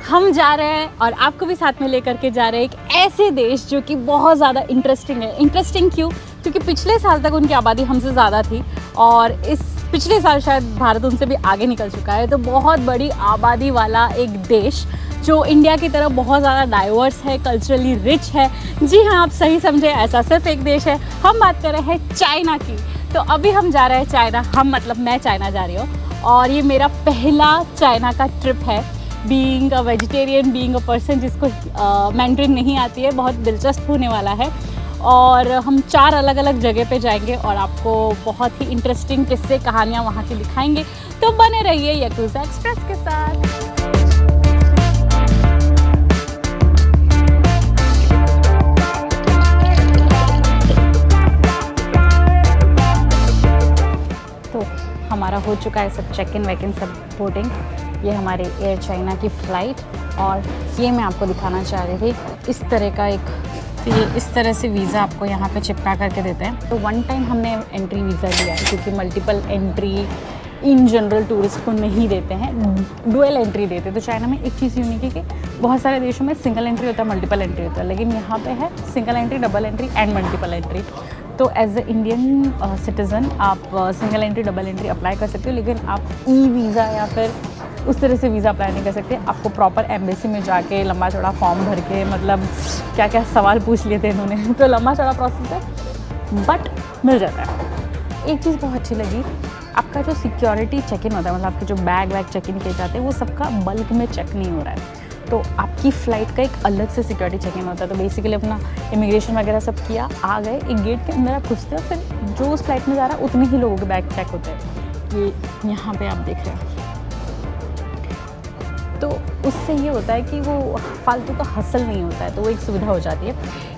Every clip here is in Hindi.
हम जा रहे हैं और आपको भी साथ में लेकर के जा रहे हैं एक ऐसे देश जो कि बहुत ज़्यादा इंटरेस्टिंग है। इंटरेस्टिंग क्यों? क्योंकि पिछले साल तक उनकी आबादी हमसे ज़्यादा थी और इस पिछले साल शायद भारत उनसे भी आगे निकल चुका है। तो बहुत बड़ी आबादी वाला एक देश जो इंडिया की तरह बहुत ज़्यादा डाइवर्स है, कल्चरली रिच है। जी हाँ, आप सही समझे, ऐसा सिर्फ एक देश है। हम बात कर रहे हैं चाइना की। तो अभी हम जा रहे हैं चाइना, मतलब मैं चाइना जा रही हूँ और ये मेरा पहला चाइना का ट्रिप है। Being a vegetarian, being a person जिसको मैंड्रिन नहीं आती है, बहुत दिलचस्प होने वाला है। और हम 4 अलग अलग जगह पे जाएंगे और आपको बहुत ही इंटरेस्टिंग किस्से कहानियाँ वहाँ की दिखाएंगे। तो बने रहिए याकुजा एक्सप्रेस के साथ। तो हमारा हो चुका है सब चेक इन वेक इन, सब बोर्डिंग। ये हमारे एयर चाइना की फ़्लाइट और ये मैं आपको दिखाना चाह रही थी। इस तरह का एक, ये इस तरह से वीज़ा आपको यहाँ पे चिपका करके देते हैं। तो वन टाइम हमने एंट्री वीज़ा लिया है क्योंकि multiple entry in general tourist को नहीं देते हैं, डुअल एंट्री देते हैं। तो चाइना में एक चीज़ यूनिक है कि बहुत सारे देशों में सिंगल एंट्री होता है, मल्टीपल एंट्री होता है, लेकिन यहाँ पे है single entry, double entry and multiple entry. तो एज ए इंडियन सिटीज़न आप single entry, double entry apply कर सकते हो, लेकिन आप ई वीज़ा या फिर उस तरह से वीज़ा अप्लाई नहीं कर सकते। आपको प्रॉपर एम्बेसी में जाके लंबा चौड़ा फॉर्म भर के, मतलब क्या क्या सवाल पूछ लिए थे इन्होंने, तो लंबा चौड़ा प्रोसेस है, बट मिल जाता है। एक चीज़ बहुत अच्छी लगी, आपका जो सिक्योरिटी चेक इन होता है, मतलब आपके जो बैग वैग चेक इन किए जाते हैं, वो सबका बल्क में चेक नहीं हो रहा है। तो आपकी फ़्लाइट का एक अलग से सिक्योरिटी चेक इन होता है। तो बेसिकली अपना इमिग्रेशन वगैरह सब किया, आ गए, एक गेट के अंदर आप घुसते हो, फिर जो उस फ्लाइट में जा रहा है उतने ही लोगों के बैग चेक होते हैं। ये यहाँ पे आप देख रहे हैं। तो उससे ये होता है कि वो फालतू का हसल नहीं होता है, तो वो एक सुविधा हो जाती है।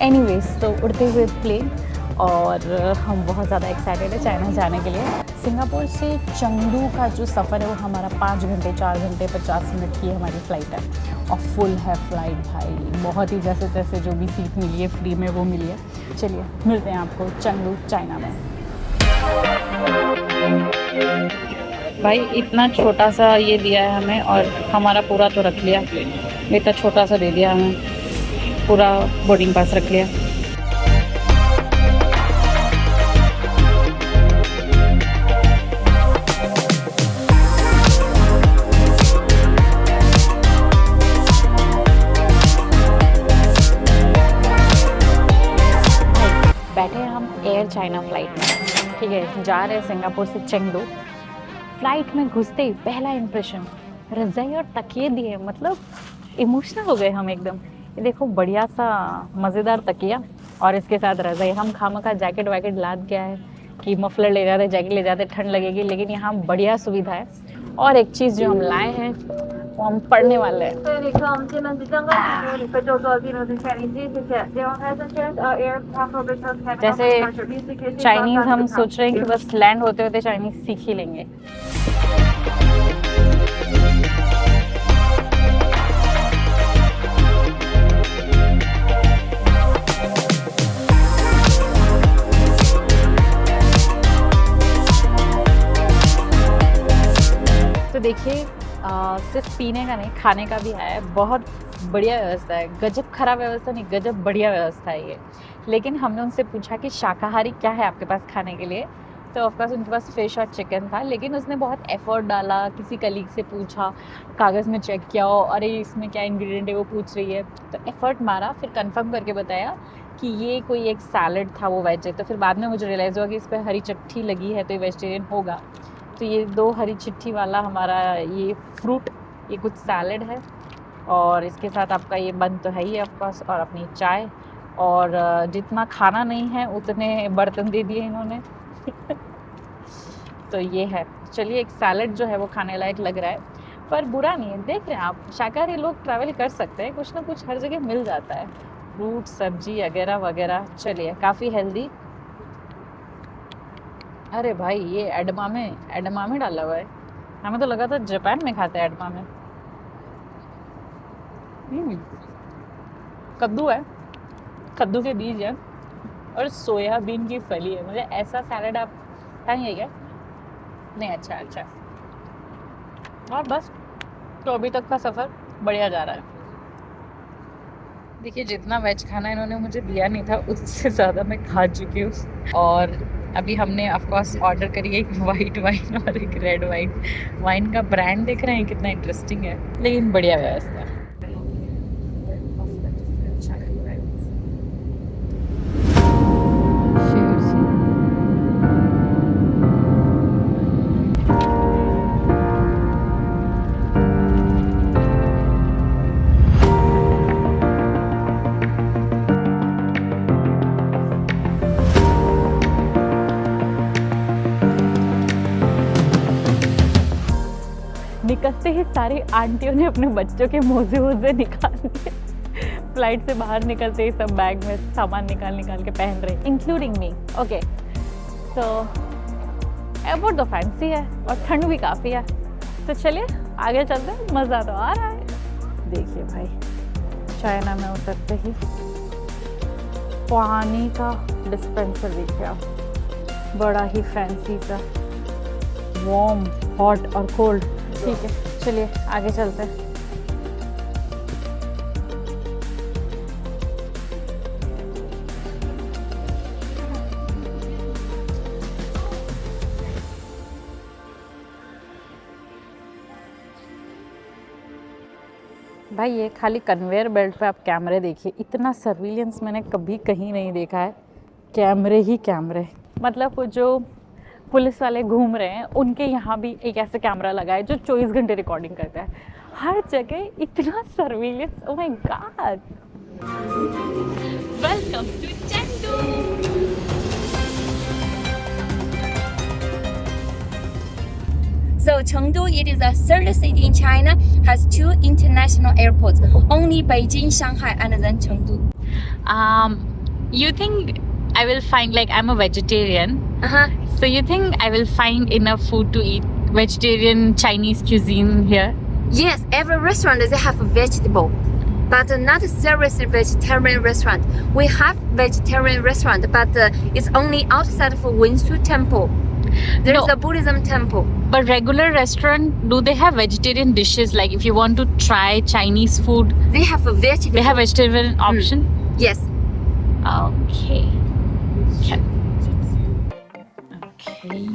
एनीवेज, तो उड़ते हुए प्लेन और हम बहुत ज़्यादा एक्साइटेड है चाइना जाने के लिए। सिंगापुर से चंगडू का जो सफ़र है वो हमारा 5 घंटे 4 घंटे 50 मिनट की हमारी फ़्लाइट है और फुल है फ़्लाइट भाई, बहुत ही जैसे तैसे जो भी सीट मिली है फ्री में वो मिली है। चलिए मिलते हैं आपको चंगडू चाइना में। भाई इतना छोटा सा ये दिया है हमें और हमारा पूरा तो रख लिया, इतना छोटा सा दे दिया हमें, पूरा बोर्डिंग पास रख लिया। बैठे हैं हम एयर चाइना फ़्लाइट में, ठीक है, जा रहे हैं सिंगापुर से चेंगडू। फ़्लाइट में घुसते ही पहला इम्प्रेशन, रज़ाई और तकिए दिए, मतलब इमोशनल हो गए हम एकदम। ये देखो बढ़िया सा मज़ेदार तकिया और इसके साथ रज़ाई। हम खामखा जैकेट वैकेट लाद गया है कि मफलर ले जाते, जैकेट ले जाते, ठंड लगेगी, लेकिन यहाँ बढ़िया सुविधा है। और एक चीज़ जो हम लाए हैं वो हम पढ़ने वाले हैं। जैसे चाइनीज़ हम सोच रहे हैं कि बस लैंड होते होते चाइनीज़ सीख ही लेंगे। तो देखिए सिर्फ पीने का नहीं, खाने का भी है। बहुत बढ़िया व्यवस्था है, गजब खराब व्यवस्था नहीं, गजब बढ़िया व्यवस्था है ये। लेकिन हमने उनसे पूछा कि शाकाहारी क्या है आपके पास खाने के लिए, तो ऑफकोर्स उनके पास फ़िश और चिकन था, लेकिन उसने बहुत एफ़र्ट डाला, किसी कलीग से पूछा, कागज़ में चेक किया, अरे इसमें क्या इंग्रेडिएंट है वो पूछ रही है, तो एफ़र्ट मारा, फिर कंफर्म करके बताया कि ये कोई एक सैलड था, वो वेज है। तो फिर बाद में मुझे रियलाइज़ हुआ कि इस पर हरी चटनी लगी है तो ये वेजिटेरियन होगा। तो ये 2 हरी चिट्ठी वाला हमारा ये फ्रूट, ये कुछ सैलड है और इसके साथ आपका ये बन तो है ही ऑफकोर्स, और अपनी चाय, और जितना खाना नहीं है उतने बर्तन दे दिए इन्होंने। तो ये है। चलिए, एक सैलड जो है वो खाने लायक लग रहा है, पर बुरा नहीं है। देख रहे हैं आप, शाकाहारी लोग ट्रैवल कर सकते हैं, कुछ ना कुछ हर जगह मिल जाता है, फ्रूट सब्जी वगैरह वगैरह। चलिए, काफ़ी हेल्दी। अरे भाई, ये एडमामे डाला हुआ है, हमें तो लगा था जापान में खाते हैं एडमामे। कद्दू है, कद्दू के बीज है और सोयाबीन की फली है। मुझे ऐसा सैलड आप खाएंगे क्या? नहीं अच्छा अच्छा। और बस, तो अभी तक का सफ़र बढ़िया जा रहा है। देखिए जितना वेज खाना इन्होंने मुझे दिया नहीं था उससे ज़्यादा मैं खा चुकी हूँ। और अभी हमने ऑफ कोर्स ऑर्डर करी है एक वाइट वाइन और एक रेड वाइन। वाइन का ब्रांड देख रहे हैं कितना इंटरेस्टिंग है, लेकिन बढ़िया व्यवस्था है। निकलते ही सारी आंटियों ने अपने बच्चों के मोजे वोजे निकाल दिए। फ्लाइट से बाहर निकलते ही सब बैग में सामान निकाल के पहन रहे, इंक्लूडिंग मी। ओके, तो एयरपोर्ट तो फैंसी है और ठंड भी काफ़ी है, तो चलिए आगे चलते हैं, मज़ा तो आ रहा है। देखिए भाई, चाइना में उतरते ही पानी का डिस्पेंसर दिख गया, बड़ा ही फैंसी सा, वार्म, हॉट और कोल्ड। ठीक है, चलिए आगे चलते हैं। भाई ये खाली कन्वेयर बेल्ट पे आप कैमरे देखिए, इतना सर्विलेंस मैंने कभी कहीं नहीं देखा है। कैमरे ही कैमरे, मतलब वो जो पुलिस वाले घूम रहे हैं उनके यहाँ भी एक ऐसा कैमरा लगा है जो 24 घंटे रिकॉर्डिंग करता है। हर जगह इतना surveillance, oh my god. Welcome to Chengdu. So Chengdu, it is the third city in China, has 2 international airports, only Beijing, Shanghai, and then Chengdu. You think I will find, like I'm a vegetarian, so you think I will find enough food to eat vegetarian Chinese cuisine here? Yes, every restaurant they have a vegetable, but not seriously vegetarian restaurant. We have vegetarian restaurant, but it's only outside of Wensu Temple. There is a Buddhism temple. But regular restaurant, do they have vegetarian dishes? Like if you want to try Chinese food, They have a vegetable. they have vegetarian option? Yes. Okay. Okay.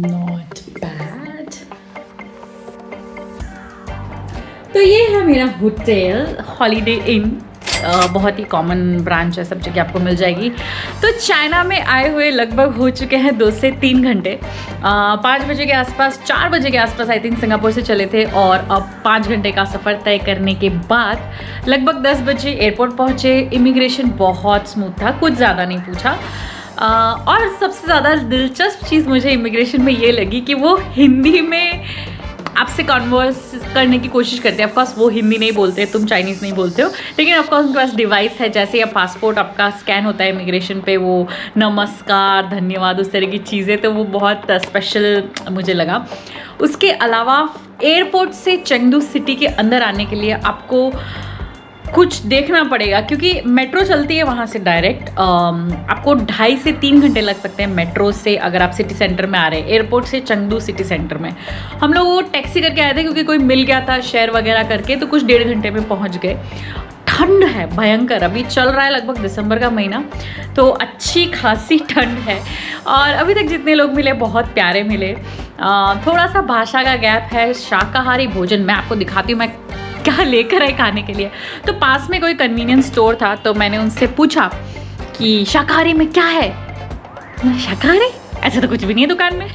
Not bad. तो ये है मेरा होटल, हॉलीडे इन। बहुत ही कॉमन ब्रांच है, सब जगह आपको मिल जाएगी। तो चाइना में आए हुए लगभग हो चुके हैं 2 से 3 घंटे। 5 बजे के आसपास, 4 बजे के आसपास आई थिंक सिंगापुर से चले थे, और अब 5 घंटे का सफ़र तय करने के बाद लगभग 10 बजे एयरपोर्ट पहुँचे। इमिग्रेशन बहुत स्मूथ था, कुछ ज़्यादा नहीं पूछा। और सबसे ज़्यादा दिलचस्प चीज़ मुझे इमिग्रेशन में ये लगी कि वो हिंदी में आपसे कन्वर्स करने की कोशिश करते हैं। ऑफकोर्स वो हिंदी नहीं बोलते, तुम चाइनीज़ नहीं बोलते हो, लेकिन ऑफकोर्स उनके पास डिवाइस है। जैसे या पासपोर्ट आपका स्कैन होता है इमिग्रेशन पे, वो नमस्कार, धन्यवाद, उस तरह की चीज़ें, तो वो बहुत स्पेशल मुझे लगा। उसके अलावा एयरपोर्ट से चेंगडू सिटी के अंदर आने के लिए आपको कुछ देखना पड़ेगा, क्योंकि मेट्रो चलती है वहाँ से डायरेक्ट। आपको 2.5 से 3 घंटे लग सकते हैं मेट्रो से, अगर आप सिटी सेंटर में आ रहे हैं। एयरपोर्ट से चेंगडू सिटी सेंटर में हम लोग वो टैक्सी करके आए थे, क्योंकि कोई मिल गया था शेयर वगैरह करके, तो कुछ 1.5 घंटे में पहुँच गए। ठंड है भयंकर, अभी चल रहा है लगभग दिसंबर का महीना, तो अच्छी खासी ठंड है। और अभी तक जितने लोग मिले बहुत प्यारे मिले। थोड़ा सा भाषा का गैप है। शाकाहारी भोजन मैं आपको दिखाती हूँ मैं क्या लेकर आए खाने के लिए। तो पास में कोई कन्वीनियंस स्टोर था, तो मैंने उनसे पूछा कि शाकाहारी में क्या है। शाकाहारी ऐसा तो कुछ भी नहीं है दुकान में।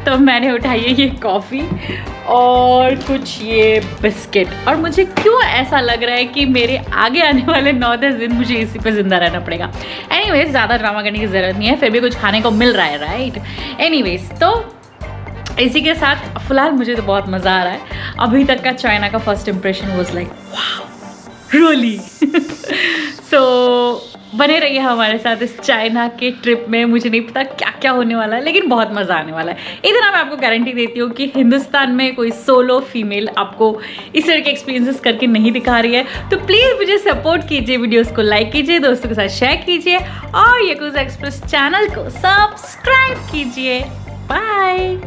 तो मैंने उठाई है ये कॉफ़ी और कुछ ये बिस्किट, और मुझे क्यों ऐसा लग रहा है कि मेरे आगे आने वाले 9-10 दिन मुझे इसी पे ज़िंदा रहना पड़ेगा। एनीवेज, ज़्यादा ड्रामा करने की ज़रूरत नहीं है, फिर भी कुछ खाने को मिल रहा है, राइट। एनीवेज, तो इसी के साथ फ़िलहाल मुझे तो बहुत मज़ा आ रहा है। अभी तक का चाइना का first impression was like wow, really. So बने रहिए हमारे साथ इस चाइना के ट्रिप में। मुझे नहीं पता क्या क्या होने वाला है, लेकिन बहुत मज़ा आने वाला है। इतना मैं आपको गारंटी देती हूँ कि हिंदुस्तान में कोई सोलो फीमेल आपको इस तरह के एक्सपीरियंसेस करके नहीं दिखा रही है। तो प्लीज़ मुझे सपोर्ट कीजिए, वीडियोस को लाइक कीजिए, दोस्तों के साथ शेयर कीजिए, और याकूज़ा एक्सप्रेस चैनल को सब्सक्राइब कीजिए। बाय।